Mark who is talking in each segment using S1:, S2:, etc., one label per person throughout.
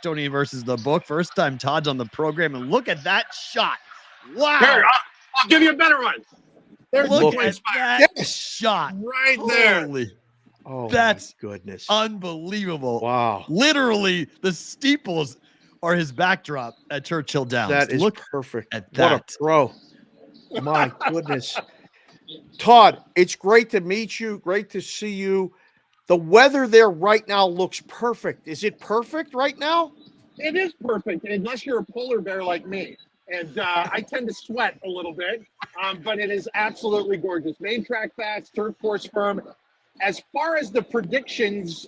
S1: Bostonian versus the book. First time Todd's on the program, and look at that shot. Wow.
S2: Here, I'll give you a better one. There's
S1: Look
S2: the
S1: at that shot.
S2: right there.
S1: Holy.
S3: Oh,
S1: That's
S3: my goodness.
S1: Unbelievable.
S3: Wow.
S1: Literally, the steeples are his backdrop at Churchill Downs.
S3: That is
S1: Look
S3: perfect.
S1: at that.
S3: What a pro. My goodness. Todd, it's great to meet you. Great to see you. The weather there right now looks perfect. Is it perfect right now?
S2: It is perfect, unless you're a polar bear like me. And I tend to sweat a little bit, but it is absolutely gorgeous. Main track fast, turf course firm. As far as the predictions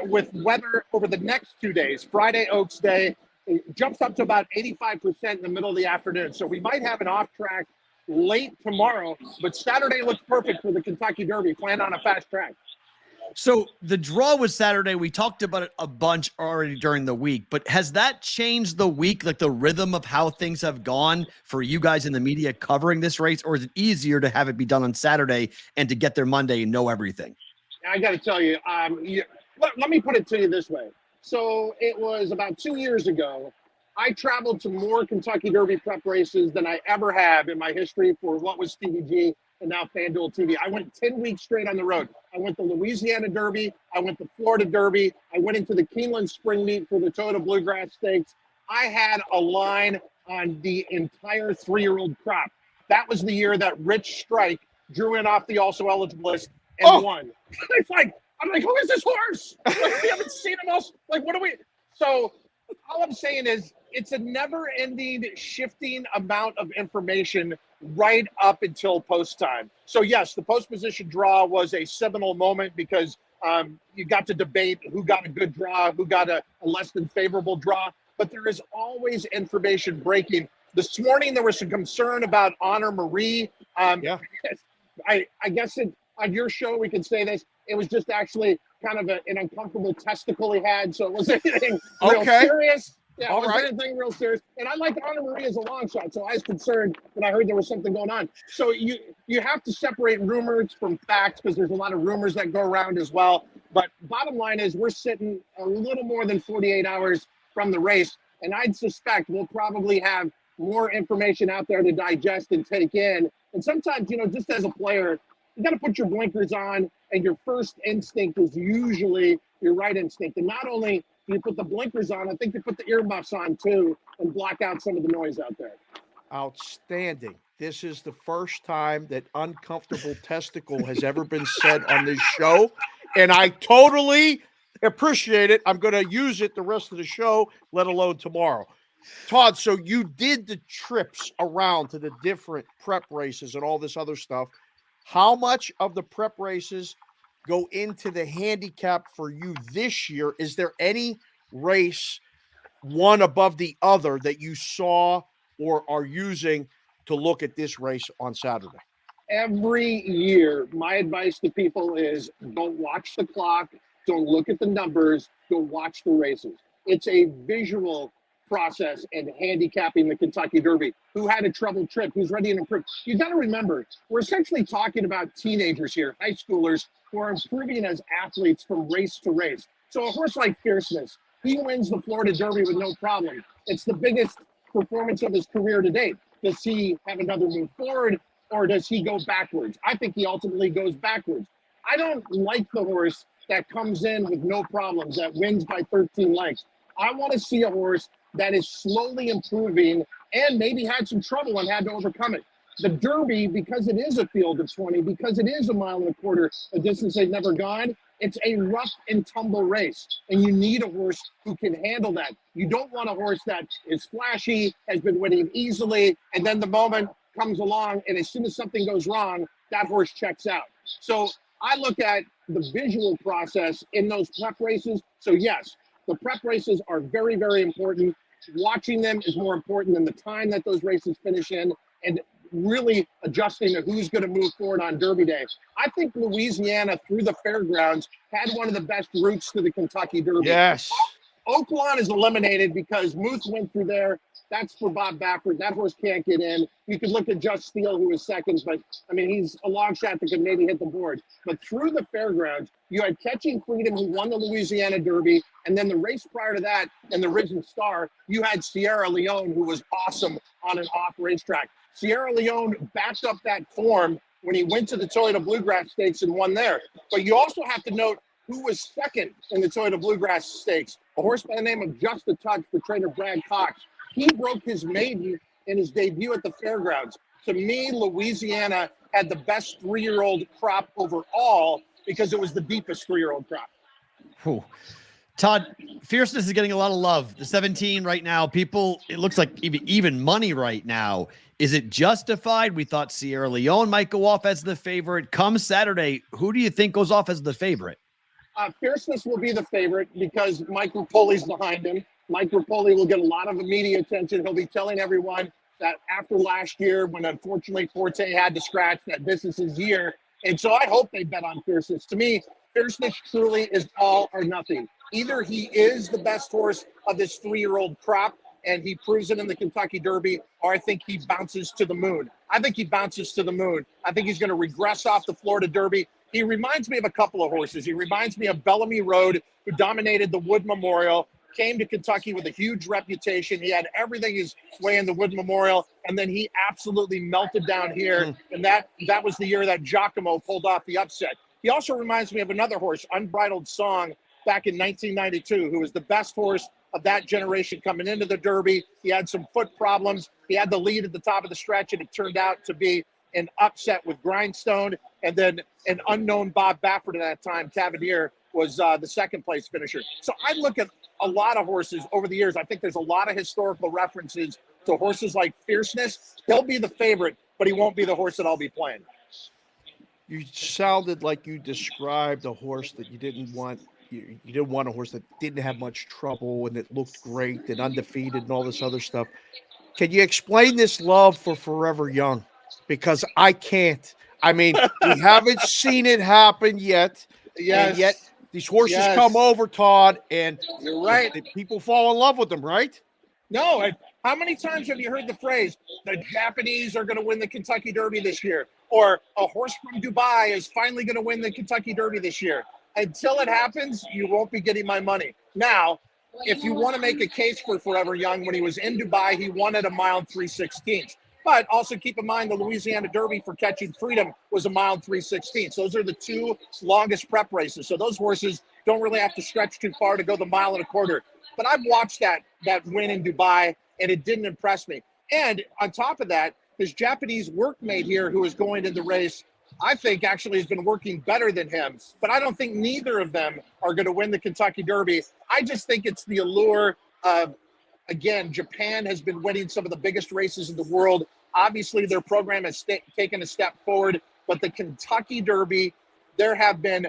S2: with weather over the next 2 days, Friday, Oaks Day, it jumps up to about 85% in the middle of the afternoon. So we might have an off track late tomorrow, but Saturday looks perfect for the Kentucky Derby. Plan on a fast track.
S1: So the draw was Saturday. We talked about it a bunch already during the week, but has that changed the week, like the rhythm of how things have gone for you guys in the media covering this race, or is it easier to have it be done on Saturday and to get there Monday and know everything?
S2: I got to tell you, let me put it to you this way. So it was about 2 years ago. I traveled to more Kentucky Derby prep races than I ever have in my history for what was TVG and now FanDuel TV. I went 10 weeks straight on the road. I went to Louisiana Derby. I went to Florida Derby. I went into the Keeneland Spring Meet for the Toyota Bluegrass Stakes. I had a line on the entire 3-year-old crop. That was the year that Rich Strike drew in off the also eligible list and won. It's like, I'm like, who is this horse? Like, we haven't seen him else. Like, what do we? So all I'm saying is it's a never-ending shifting amount of information right up until post time. So yes, the post position draw was a seminal moment because you got to debate who got a good draw, who got a less than favorable draw, but there is always information breaking. This morning, there was some concern about Honor Marie. I guess on your show, we can say this. It was just actually kind of an uncomfortable testicle he had. So it wasn't anything real serious. Yeah, it wasn't anything real serious. And I like Honor Marie as a long shot. So I was concerned when I heard there was something going on. So you have to separate rumors from facts because there's a lot of rumors that go around as well. But bottom line is we're sitting a little more than 48 hours from the race. And I'd suspect we'll probably have more information out there to digest and take in. And sometimes, just as a player, you got to put your blinkers on, and your first instinct is usually your right instinct. And not only do you put the blinkers on, I think you put the earmuffs on too and block out some of the noise out there.
S3: Outstanding. This is the first time that uncomfortable testicle has ever been said on this show, and I totally appreciate it. I'm going to use it the rest of the show, let alone tomorrow. Todd, so you did the trips around to the different prep races and all this other stuff. How much of the prep races go into the handicap for you this year? Is there any race one above the other that you saw or are using to look at this race on Saturday?
S2: Every year, my advice to people is don't watch the clock, don't look at the numbers, go watch the races. It's a visual process and handicapping the Kentucky Derby. Who had a troubled trip? Who's ready to improve? You got to remember, we're essentially talking about teenagers here, high schoolers, who are improving as athletes from race to race. So a horse like Fierceness, he wins the Florida Derby with no problem. It's the biggest performance of his career to date. Does he have another move forward, or does he go backwards? I think he ultimately goes backwards. I don't like the horse that comes in with no problems, that wins by 13 lengths. I want to see a horse that is slowly improving and maybe had some trouble and had to overcome it. The Derby, because it is a field of 20, because it is 1.25 miles, a distance they've never gone, it's a rough and tumble race. And you need a horse who can handle that. You don't want a horse that is flashy, has been winning easily, and then the moment comes along, and as soon as something goes wrong, that horse checks out. So I look at the visual process in those prep races. So yes, the prep races are very, very important. Watching them is more important than the time that those races finish in, and really adjusting to who's going to move forward on Derby Day. I think Louisiana through the fairgrounds had one of the best routes to the Kentucky Derby.
S3: Yes.
S2: Oaklawn is eliminated because Muth went through there That's for Bob Baffert. That horse can't get in. You could look at Just Steel, who was second, but I mean, he's a long shot that could maybe hit the board. But through the fairgrounds, you had Catching Freedom, who won the Louisiana Derby, and then the race prior to that, and the Risen Star, you had Sierra Leone, who was awesome on an off racetrack. Sierra Leone backed up that form when he went to the Toyota Bluegrass Stakes and won there. But you also have to note who was second in the Toyota Bluegrass Stakes, a horse by the name of Just a Touch for trainer Brad Cox. He broke his maiden in his debut at the fairgrounds. To me, Louisiana had the best 3-year-old crop overall because it was the deepest 3-year-old crop.
S1: Whew. Todd, Fierceness is getting a lot of love. The 17 right now, people, it looks like even money right now. Is it justified? We thought Sierra Leone might go off as the favorite. Come Saturday, who do you think goes off as the favorite?
S2: Fierceness will be the favorite because Mike Rapoli's behind him. Mike Rapoli will get a lot of media attention. He'll be telling everyone that after last year, when unfortunately Forte had to scratch, that this is his year. And so I hope they bet on Fierceness. To me, Fierceness truly is all or nothing. Either he is the best horse of this 3-year-old crop, and he proves it in the Kentucky Derby, or I think he bounces to the moon. I think he bounces to the moon. I think he's going to regress off the Florida Derby. He reminds me of a couple of horses. He reminds me of Bellamy Road, who dominated the Wood Memorial, came to Kentucky with a huge reputation. He had everything his way in the Wood Memorial, and then he absolutely melted down here. And that was the year that Giacomo pulled off the upset. He also reminds me of another horse, Unbridled Song, back in 1992, who was the best horse of that generation coming into the Derby. He had some foot problems. He had the lead at the top of the stretch, and it turned out to be an upset with Grindstone. And then an unknown Bob Baffert at that time, Cavalier, was the second place finisher. So I look at a lot of horses over the years. I think there's a lot of historical references to horses like Fierceness. He'll be the favorite, but he won't be the horse that I'll be playing.
S3: You sounded like you described a horse that you didn't want. You didn't want a horse that didn't have much trouble and that looked great and undefeated and all this other stuff. Can you explain this love for Forever Young? Because I can't. I mean, we haven't seen it happen yet.
S2: Yes.
S3: And yet these horses come over, Todd, and
S2: you're right.
S3: People fall in love with them, right?
S2: No. How many times have you heard the phrase, the Japanese are going to win the Kentucky Derby this year? Or a horse from Dubai is finally going to win the Kentucky Derby this year? Until it happens, you won't be getting my money. Now, if you want to make a case for Forever Young, when he was in Dubai, he won at a mile 3/16. But also keep in mind the Louisiana Derby for Catching Freedom was a mile 3/16. So those are the two longest prep races. So those horses don't really have to stretch too far to go the 1.25 miles. But I've watched that win in Dubai, and it didn't impress me. And on top of that, his Japanese workmate here, who is going in the race, I think actually has been working better than him. But I don't think neither of them are going to win the Kentucky Derby. I just think it's the allure of, again, Japan has been winning some of the biggest races in the world. Obviously, their program has taken a step forward. But the Kentucky Derby, there have been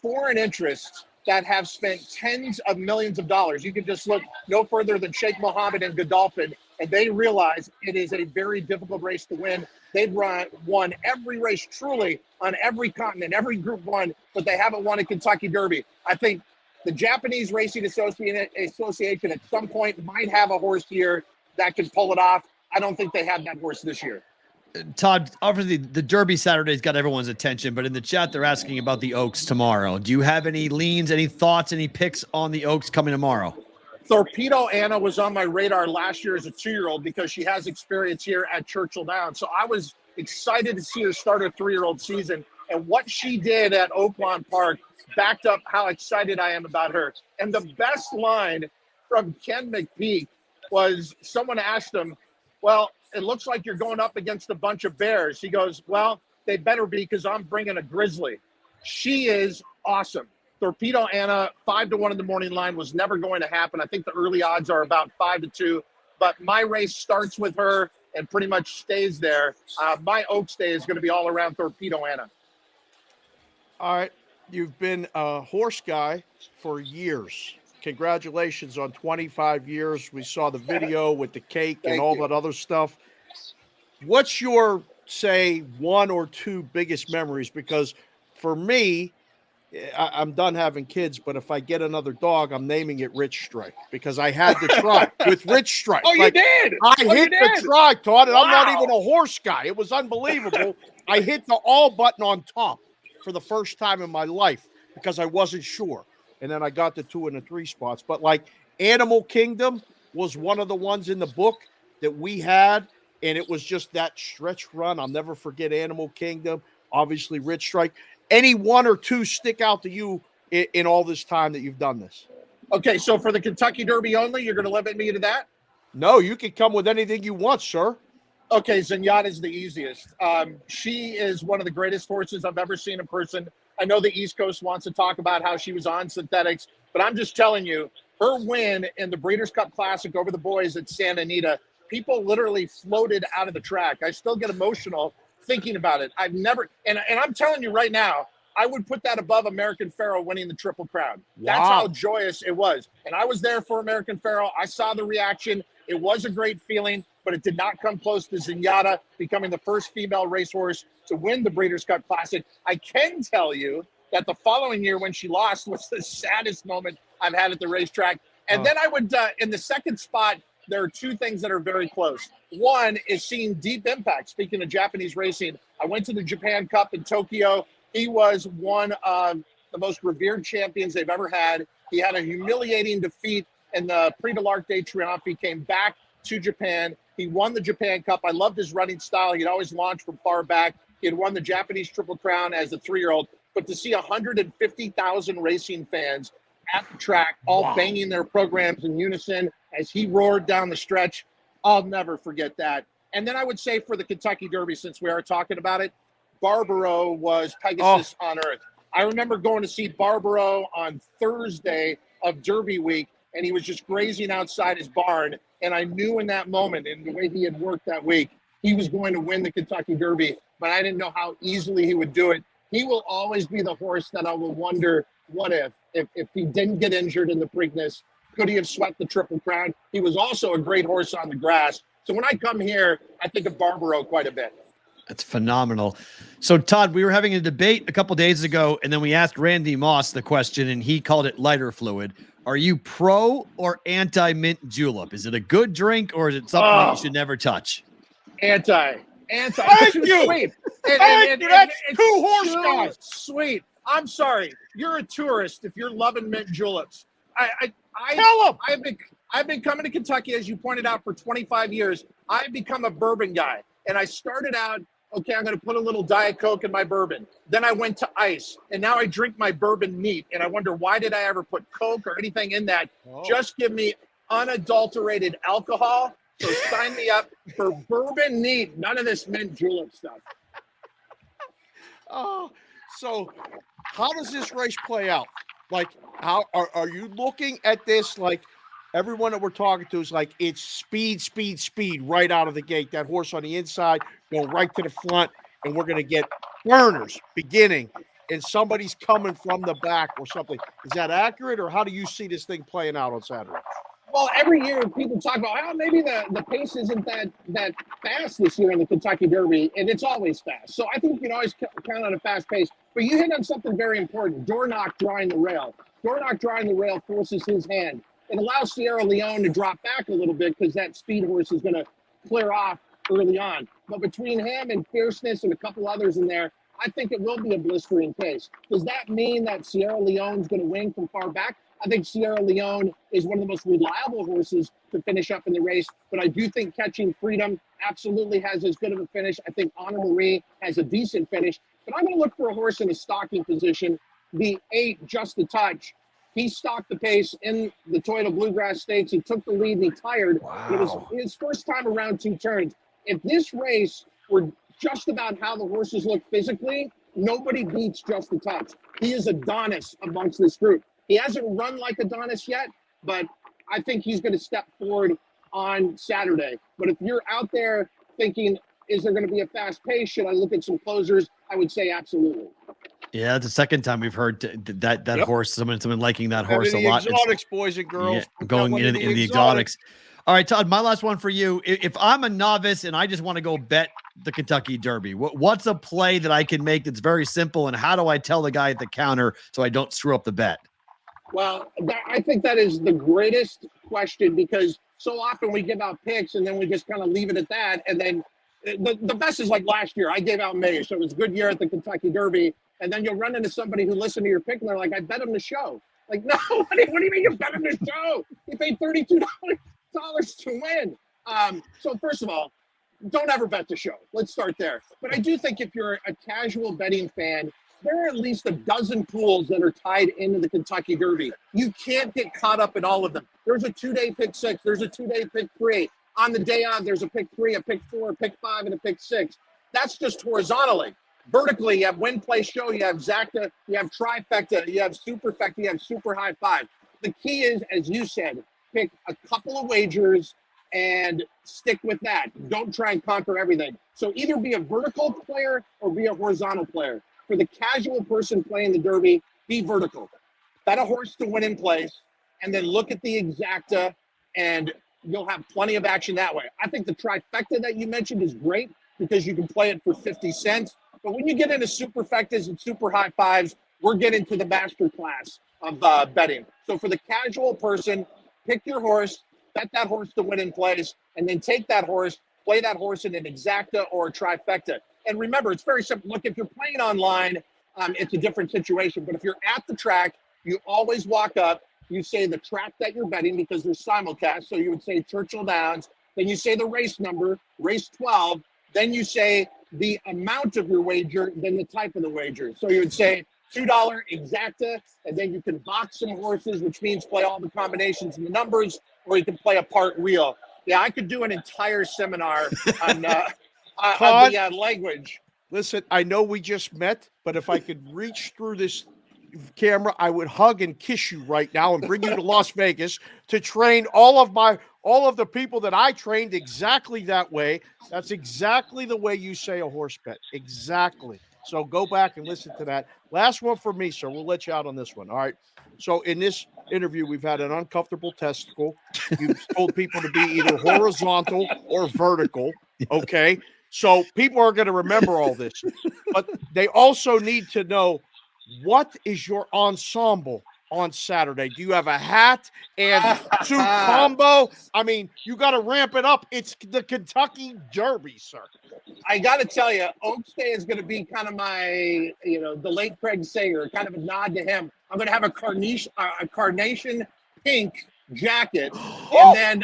S2: foreign interests that have spent tens of millions of dollars. You can just look no further than Sheikh Mohammed and Godolphin, and they realize it is a very difficult race to win. They've won every race truly on every continent, every Group 1, but they haven't won a Kentucky Derby. I think the Japanese Racing Association at some point might have a horse here that can pull it off. I don't think they have that horse this year.
S1: Todd, obviously the Derby Saturday's got everyone's attention, but in the chat they're asking about the Oaks tomorrow. Do you have any leans, any thoughts, any picks on the Oaks coming tomorrow?
S2: Torpedo Anna was on my radar last year as a 2-year-old because she has experience here at Churchill Downs. So I was excited to see her start her 3-year-old season. And what she did at Oaklawn Park backed up how excited I am about her. And the best line from Ken McPeak was someone asked him, well, it looks like you're going up against a bunch of bears. He goes, well, they better be because I'm bringing a grizzly. She is awesome. Torpedo Anna, 5-1 in the morning line was never going to happen. I think the early odds are about 5-2, but my race starts with her and pretty much stays there. My Oaks Day is going to be all around Torpedo Anna.
S3: All right. You've been a horse guy for years. Congratulations on 25 years. We saw the video with the cake and all that other stuff. What's your, say, 1 or 2 biggest memories? Because for me, I'm done having kids, but if I get another dog, I'm naming it Rich Strike because I had to try with Rich Strike.
S2: Oh, you did?
S3: I hit the try, Todd, and I'm not even
S2: Wow.
S3: a horse guy. It was unbelievable. I hit the all button on top for the first time in my life because I wasn't sure. And then I got the 2 and the 3 spots. But like Animal Kingdom was one of the ones in the book that we had, and it was just that stretch run. I'll never forget Animal Kingdom, obviously Rich Strike. Any 1 or 2 stick out to you in all this time that you've done this?
S2: Okay, so for the Kentucky Derby only, you're going to limit me to that?
S3: No, you can come with anything you want, sir.
S2: Okay, Zenyatta's the easiest. She is one of the greatest horses I've ever seen in person. I know the East Coast wants to talk about how she was on synthetics, but I'm just telling you, her win in the Breeders' Cup Classic over the boys at Santa Anita, people literally floated out of the track. I still get emotional thinking about it. I've never, and I'm telling you right now, I would put that above American Pharoah winning the Triple Crown. That's how joyous it was. And I was there for American Pharoah. I saw the reaction. It was a great feeling, but it did not come close to Zenyatta becoming the first female racehorse to win the Breeders' Cup Classic. I can tell you that the following year when she lost was the saddest moment I've had at the racetrack. And then I would, in the second spot, there are 2 things that are very close. One is seeing Deep Impact. Speaking of Japanese racing, I went to the Japan Cup in Tokyo. He was one of the most revered champions they've ever had. He had a humiliating defeat in the Prix de l'Arc de Triomphe. He came back to Japan. He won the Japan Cup. I loved his running style. He'd always launch from far back. He had won the Japanese Triple Crown as a 3-year-old. But to see 150,000 racing fans at the track, all banging their programs in unison as he roared down the stretch, I'll never forget that. And then I would say for the Kentucky Derby, since we are talking about it, Barbaro was Pegasus on Earth. I remember going to see Barbaro on Thursday of Derby week, and he was just grazing outside his barn. And I knew in that moment, and the way he had worked that week, he was going to win the Kentucky Derby, but I didn't know how easily he would do it. He will always be the horse that I will wonder, what if he didn't get injured in the Preakness, could he have swept the Triple Crown? He was also a great horse on the grass. So when I come here, I think of Barbaro quite a bit.
S1: That's phenomenal. So, Todd, we were having a debate a couple days ago, and then we asked Randy Moss the question, and he called it lighter fluid. Are you pro or anti-mint julep? Is it a good drink, or is it something that you should never touch?
S2: Anti.
S3: Thank you.
S2: Sweet.
S3: Thank you. That's 2 horse guys.
S2: Sweet. I'm sorry. You're a tourist if you're loving mint juleps.
S3: Tell him.
S2: I've been coming to Kentucky, as you pointed out, for 25 years. I've become a bourbon guy. And I started out, okay, I'm going to put a little Diet Coke in my bourbon. Then I went to ice, and now I drink my bourbon neat. And I wonder, why did I ever put Coke or anything in that? Just give me unadulterated alcohol. So sign me up for bourbon neat. None of this mint julep stuff.
S3: So how does this race play out? Like, how are you looking at this? Like, everyone that we're talking to is like, it's speed right out of the gate. That horse on the inside going right to the front, and we're going to get burners beginning, and somebody's coming from the back or something. Is that accurate, or how do you see this thing playing out on Saturday?
S2: Well, every year people talk about, oh, maybe the pace isn't that fast this year in the Kentucky Derby, and it's always fast. So I think you can always count on a fast pace. But you hit on something very important, door knock drawing the rail. Door knock drawing the rail forces his hand. It allows Sierra Leone to drop back a little bit because that speed horse is going to clear off early on. But between him and Fierceness and a couple others in there, I think it will be a blistering pace. Does that mean that Sierra Leone's going to win from far back? I think Sierra Leone is one of the most reliable horses to finish up in the race, but I do think Catching Freedom absolutely has as good of a finish. I think Honor Marie has a decent finish, but I'm going to look for a horse in a stalking position. The 8, Just a Touch. He stalked the pace in the Toyota Bluegrass Stakes. He took the lead and he tired. Wow. It was his first time around 2 turns. If this race were just about how the horses look physically, nobody beats Just a Touch. He is Adonis amongst this group. He hasn't run like Adonis yet, but I think he's going to step forward on Saturday. But if you're out there thinking, is there going to be a fast pace? Should I look at some closers? I would say absolutely.
S1: Yeah, it's the second time we've heard that horse, someone liking that horse a lot.
S3: Exotics, boys and girls.
S1: Yeah, going into the exotics. All right, Todd, my last one for you. If I'm a novice and I just want to go bet the Kentucky Derby? What's a play that I can make that's very simple, and how do I tell the guy at the counter so I don't screw up the bet?
S2: Well, I think that is the greatest question, because so often we give out picks and then we just kind of leave it at that. And then the best is like last year. I gave out May, so it was a good year at the Kentucky Derby. And then you'll run into somebody who listened to your pick and they're like, I bet him the show. Like, no, what do you mean you bet him the show? You paid $32 to win. So first of all, don't ever bet the show. Let's start there. But I do think if you're a casual betting fan, there are at least a dozen pools that are tied into the Kentucky Derby. You can't get caught up in all of them. There's a 2-day pick 6. There's a 2-day pick 3. On the day on, there's a pick 3, a pick 4, a pick 5, and a pick 6. That's just horizontally. Vertically, you have win, play, show, you have exacta, you have trifecta, you have superfecta, you have super high 5. The key is, as you said, pick a couple of wagers and stick with that. Don't try and conquer everything. So either be a vertical player or be a horizontal player. For the casual person playing the Derby, be vertical. Bet a horse to win in place, and then look at the exacta, and you'll have plenty of action that way. I think the trifecta that you mentioned is great because you can play it for 50 cents. But when you get into superfectas and super high 5s, we're getting to the master class of betting. So for the casual person, pick your horse, bet that horse to win in place, and then take that horse, play that horse in an exacta or a trifecta. And remember, it's very simple. Look, if you're playing online, it's a different situation. But if you're at the track, you always walk up, you say the track that you're betting because there's simulcast. So you would say Churchill Downs. Then you say the race number, race 12. Then you say the amount of your wager, then the type of the wager. So you would say $2 exacta, and then you can box some horses, which means play all the combinations and the numbers, or you can play a part wheel. Yeah, I could do an entire seminar on
S3: Todd,
S2: the language.
S3: Listen, I know we just met, but if I could reach through this camera, I would hug and kiss you right now and bring you to Las Vegas to train all of the people that I trained exactly that way. That's exactly the way you say a horse bet. Exactly. So go back and listen to that. Last one for me, sir. We'll let you out on this one. All right. So in this interview, we've had an uncomfortable testicle. You've told people to be either horizontal or vertical. Okay. So people are going to remember all this, but they also need to know, what is your ensemble on Saturday? Do you have a hat and suit combo? I mean, you got to ramp it up. It's the Kentucky Derby, sir.
S2: I got to tell you, Oaks Day is going to be kind of my, the late Craig Sager, kind of a nod to him. I'm going to have a carnation pink jacket. And then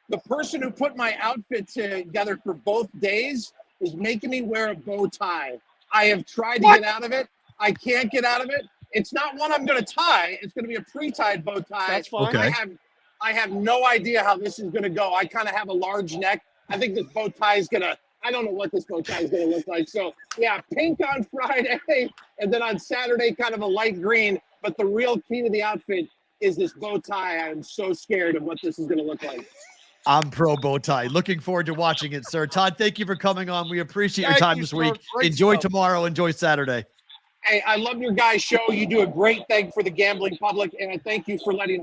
S2: the person who put my outfit together for both days is making me wear a bow tie. I have tried to get out of it. I can't get out of it. It's not one I'm going to tie. It's going to be a pre-tied bow tie.
S3: That's fine.
S1: Okay.
S2: I have no idea how this is going to go. I kind of have a large neck. I think this bow tie is going to, I don't know what this bow tie is going to look like. So yeah, pink on Friday, and then on Saturday, kind of a light green. But the real key to the outfit is this bow tie. I'm so scared of what this is going to look like.
S1: I'm pro bow tie. Looking forward to watching it, sir. Todd, thank you for coming on. We appreciate your time this week. Enjoy tomorrow. Enjoy Saturday.
S2: Hey, I love your guys' show. You do a great thing for the gambling public, and I thank you for letting